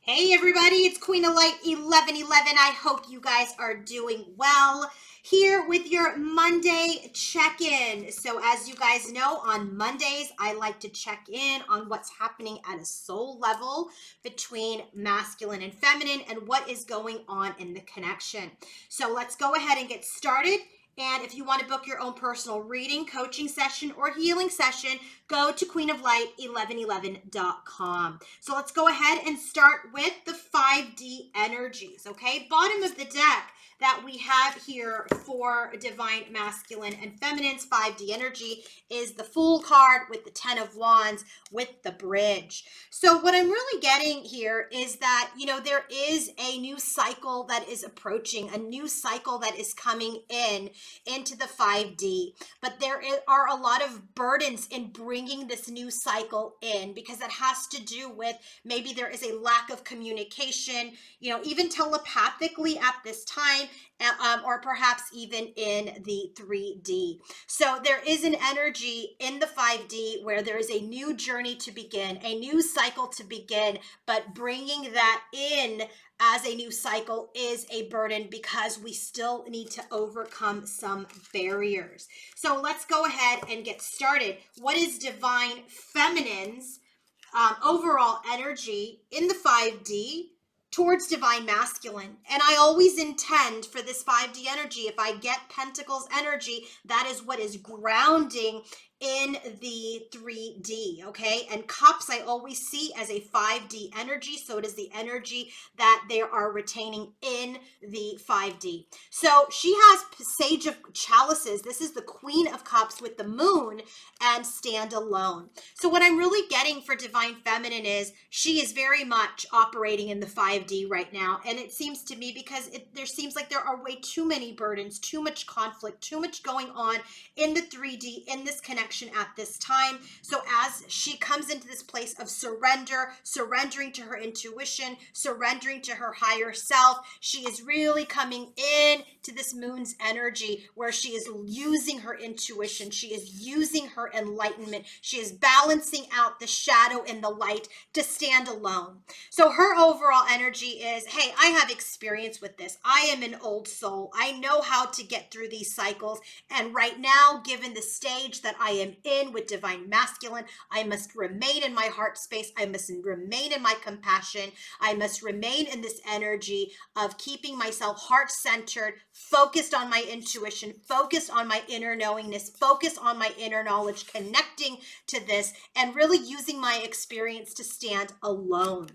Hey everybody, it's Queen of Light 1111. I hope you guys are doing well. Here with your Monday check-in. So as you guys know, on Mondays, I like to check in on what's happening at a soul level between masculine and feminine and what is going on in the connection. So let's go ahead and get started. And if you want to book your own personal reading, coaching session, or healing session, go to queenoflight1111.com. So let's go ahead and start with the 5D energies, okay? Bottom of the deck that we have here for divine masculine and feminine's 5D energy is the Fool card with the 10 of Wands with the bridge. So what I'm really getting here is that, there is a new cycle that is approaching, a new cycle that is coming into the 5D. But there are a lot of burdens in bringing this new cycle in because it has to do with maybe there is a lack of communication, even telepathically at this time, or perhaps even in the 3D. So there is an energy in the 5D where there is a new journey to begin, a new cycle to begin, but bringing that in as a new cycle is a burden because we still need to overcome some barriers. So let's go ahead and get started. What is divine feminine's overall energy in the 5D towards divine masculine? And I always intend for this 5D energy, if I get Pentacles energy, that is what is grounding in the 3D, okay? And cups I always see as a 5D energy, so it is the energy that they are retaining in the 5D. So she has Sage of Chalices. This is the Queen of Cups with the moon and stand alone. So what I'm really getting for divine feminine is she is very much operating in the 5D right now. And it seems to me because there seems like there are way too many burdens, too much conflict, too much going on in the 3D, in this connection at this time. So as she comes into this place of surrendering to her intuition, surrendering to her higher self, she is really coming in to this moon's energy where she is using her intuition. She is using her enlightenment. She is balancing out the shadow and the light to stand alone. So her overall energy is, hey, I have experience with this. I am an old soul. I know how to get through these cycles. And right now, given the stage that I am in with divine masculine, I must remain in my heart space. I must remain in my compassion. I must remain in this energy of keeping myself heart-centered, focused on my intuition, focused on my inner knowingness, focused on my inner knowledge, connecting to this, and really using my experience to stand alone.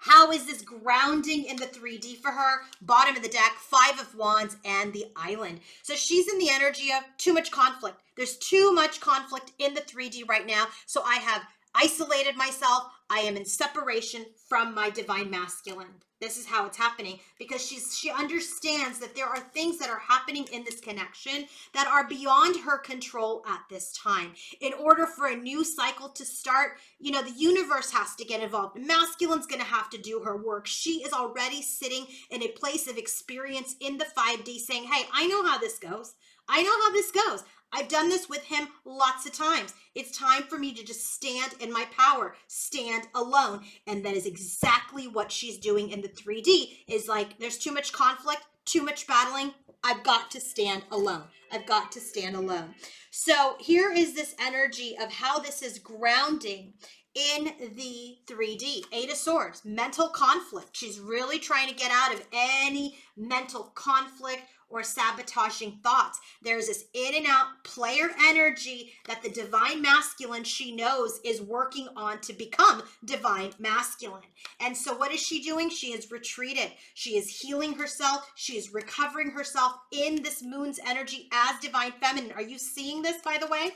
How is this grounding in the 3D for her? Bottom of the deck, 5 of Wands and the Island. So she's in the energy of too much conflict. There's too much conflict in the 3D right now. So I have isolated myself. I am in separation from my divine masculine. This is how it's happening because she understands that there are things that are happening in this connection that are beyond her control at this time. In order for a new cycle to start, the universe has to get involved. Masculine's going to have to do her work. She is already sitting in a place of experience in the 5D saying, hey, I know how this goes. I know how this goes. I've done this with him lots of times. It's time for me to just stand in my power, stand alone. And that is exactly what she's doing in the 3D is like, there's too much conflict, too much battling. I've got to stand alone. I've got to stand alone. So here is this energy of how this is grounding in the 3D. 8 of Swords, mental conflict. She's really trying to get out of any mental conflict or sabotaging thoughts. There's this in and out player energy that the divine masculine she knows is working on to become divine masculine. And so what is she doing? She is retreated. She is healing herself. She is recovering herself in this moon's energy as divine feminine. Are you seeing this, by the way?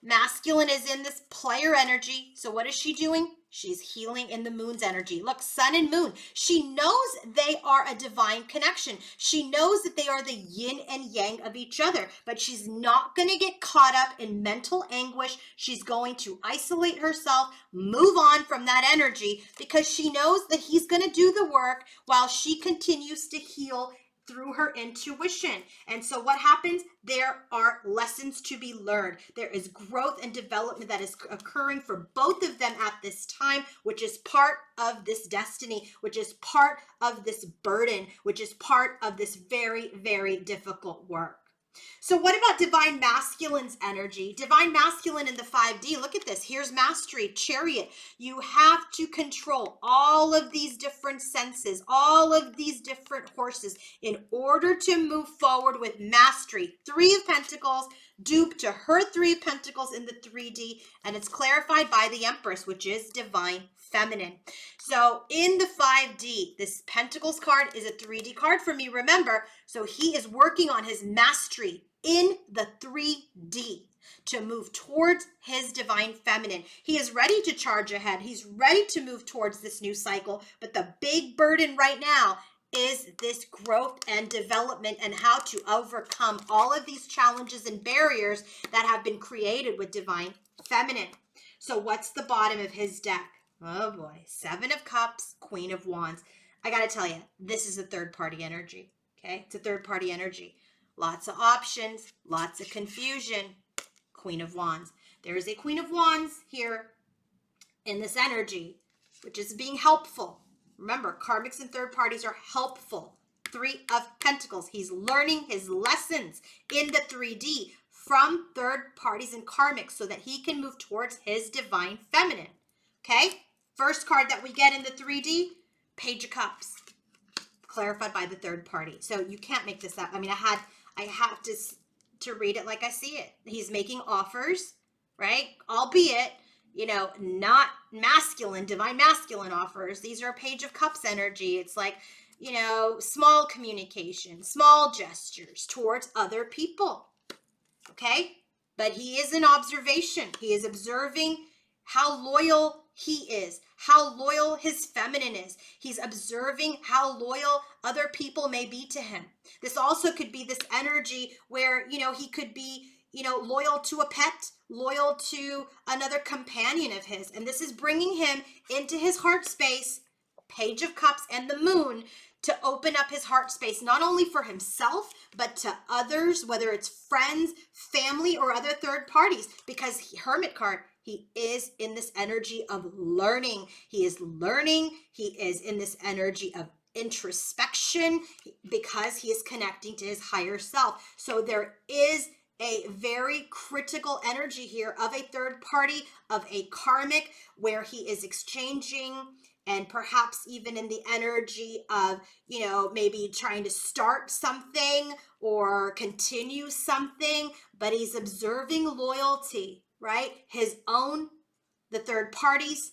Masculine is in this player energy. So what is she doing? She's healing in the moon's energy. Look, sun and moon. She knows they are a divine connection. She knows that they are the yin and yang of each other, but she's not going to get caught up in mental anguish. She's going to isolate herself, move on from that energy because she knows that he's going to do the work while she continues to heal through her intuition. And so what happens? There are lessons to be learned. There is growth and development that is occurring for both of them at this time, which is part of this destiny, which is part of this burden, which is part of this very, very difficult work. So what about divine masculine's energy? Divine masculine in the 5D, look at this. Here's mastery, chariot. You have to control all of these different senses, all of these different horses in order to move forward with mastery. 3 of Pentacles, dupe to her 3 of Pentacles in the 3D, and it's clarified by the Empress, which is divine feminine. So in the 5D, this Pentacles card is a 3D card for me, remember. So he is working on his mastery in the 3D to move towards his divine feminine. He is ready to charge ahead. He's ready to move towards this new cycle. But the big burden right now is this growth and development and how to overcome all of these challenges and barriers that have been created with divine feminine. So what's the bottom of his deck? Oh boy, 7 of Cups, Queen of Wands. I got to tell you, this is a third party energy. Okay, it's a third party energy. Lots of options, lots of confusion. Queen of Wands. There is a Queen of Wands here in this energy, which is being helpful. Remember, karmics and third parties are helpful. 3 of Pentacles. He's learning his lessons in the 3D from third parties and karmics so that he can move towards his divine feminine. Okay? First card that we get in the 3D, Page of Cups, clarified by the third party. So you can't make this up. I mean, I have to read it like I see it. He's making offers, right? Albeit, you know, not masculine, divine masculine offers. These are a Page of Cups energy. It's like, you know, small communication, small gestures towards other people. Okay? But he is in observation. He is observing how loyal he is, how loyal his feminine is. He's observing how loyal other people may be to him. This also could be this energy where, you know, he could be, you know, loyal to a pet, loyal to another companion of his. And this is bringing him into his heart space, Page of Cups and the Moon, to open up his heart space, not only for himself, but to others, whether it's friends, family, or other third parties, because Hermit card, he is in this energy of learning. He is learning. He is in this energy of introspection because he is connecting to his higher self. So there is a very critical energy here of a third party, of a karmic, where he is exchanging and perhaps even in the energy of, you know, maybe trying to start something or continue something, but he's observing loyalty, right? His own, the third parties,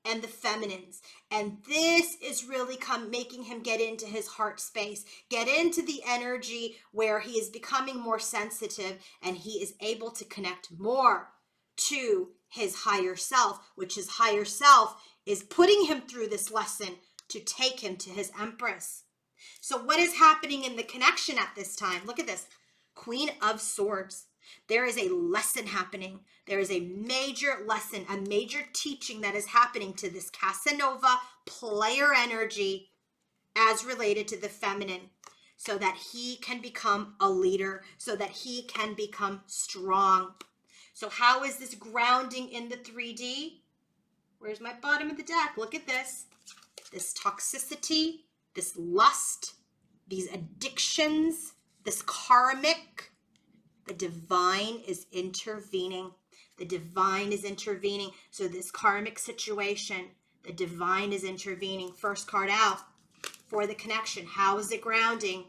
and the feminines. And this is really making him get into his heart space, get into the energy where he is becoming more sensitive and he is able to connect more to his higher self, which his higher self is putting him through this lesson to take him to his Empress. So what is happening in the connection at this time? Look at this. Queen of Swords. There is a lesson happening. There is a major lesson, a major teaching that is happening to this Casanova player energy as related to the feminine, so that he can become a leader, so that he can become strong. So how is this grounding in the 3D? Where's my bottom of the deck? Look at this. This toxicity, this lust, these addictions, this karmic. The divine is intervening. The divine is intervening. So this karmic situation, the divine is intervening. First card out for the connection. How is it grounding?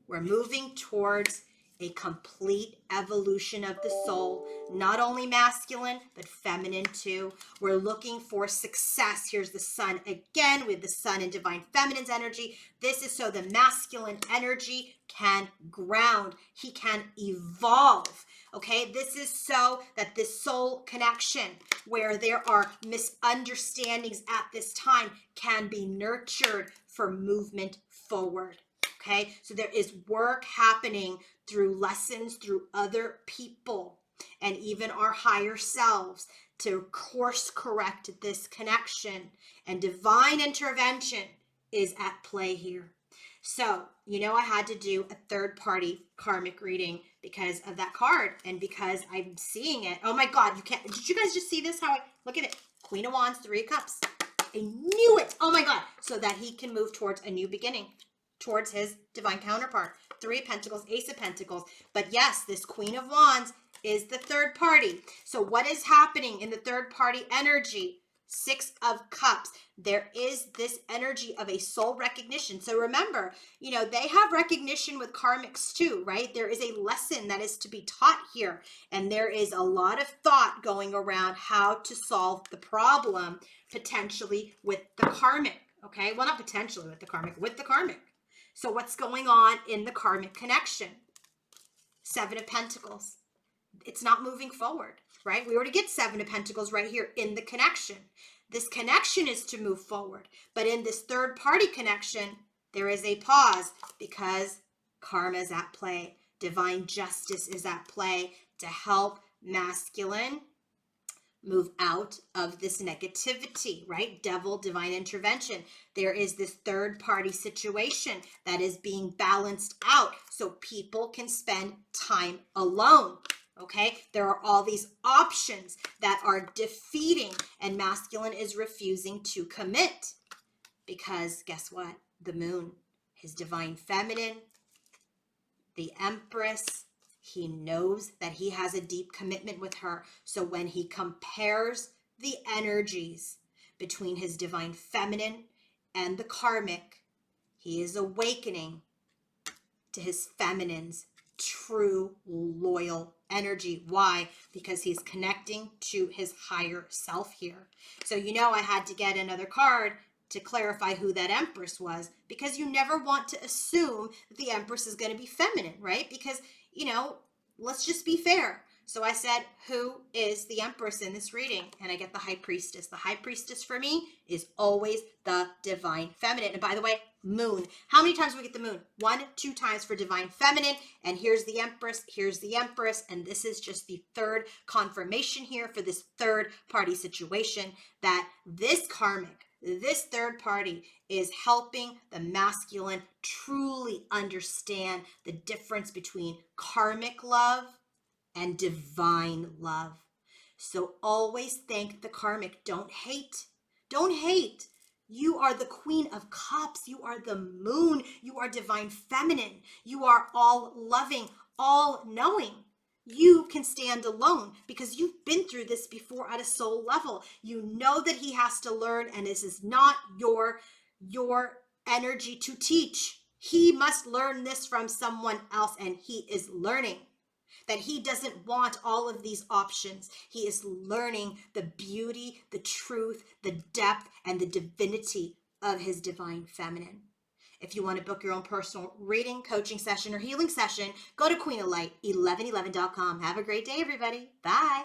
We're moving towards a complete evolution of the soul, not only masculine, but feminine too. We're looking for success. Here's the sun again with the sun and divine feminine's energy. This is so the masculine energy can ground. He can evolve. Okay, this is so that this soul connection where there are misunderstandings at this time can be nurtured for movement forward. Okay, so there is work happening through lessons, through other people, and even our higher selves to course correct this connection. And divine intervention is at play here. So, I had to do a third party karmic reading because of that card and because I'm seeing it. Oh my God, you can't. Did you guys just see this? Look at it. Queen of Wands, Three of Cups. I knew it. Oh my God. So that he can move towards a new beginning, towards his divine counterpart. Three of Pentacles, Ace of Pentacles. But yes, this Queen of Wands is the third party. So what is happening in the third party energy? Six of Cups. There is this energy of a soul recognition. So remember, they have recognition with karmics too, right? There is a lesson that is to be taught here. And there is a lot of thought going around how to solve the problem potentially with the karmic. Okay. Well, not potentially with the karmic. So what's going on in the karmic connection? Seven of Pentacles. It's not moving forward, right? We already get Seven of Pentacles right here in the connection. This connection is to move forward. But in this third party connection, there is a pause because karma is at play. Divine justice is at play to help masculine move out of this negativity, right? Devil, divine intervention. There is this third party situation that is being balanced out so people can spend time alone. Okay, there are all these options that are defeating, and masculine is refusing to commit because guess what? The moon, his divine feminine, the Empress, he knows that he has a deep commitment with her. So when he compares the energies between his divine feminine and the karmic, he is awakening to his feminine's true loyal energy. Why? Because he's connecting to his higher self here. So I had to get another card to clarify who that Empress was, because you never want to assume that the Empress is going to be feminine, right? Because, let's just be fair. So I said, who is the Empress in this reading? And I get the High Priestess. The High Priestess for me is always the divine feminine. And by the way, moon. How many times do we get the moon? 1, 2 times for divine feminine. And here's the Empress. Here's the Empress. And this is just the third confirmation here for this third party situation that this karmic, this third party is helping the masculine truly understand the difference between karmic love and divine love. So always thank the karmic. Don't hate. Don't hate. You are the Queen of Cups. You are the moon. You are divine feminine. You are all loving, all knowing. You can stand alone because you've been through this before at a soul level. You know that he has to learn, and this is not your energy to teach. He must learn this from someone else, and he is learning that he doesn't want all of these options. He is learning the beauty, the truth, the depth, and the divinity of his divine feminine. If you want to book your own personal reading, coaching session, or healing session, go to queenoflight1111.com. Have a great day, everybody. Bye.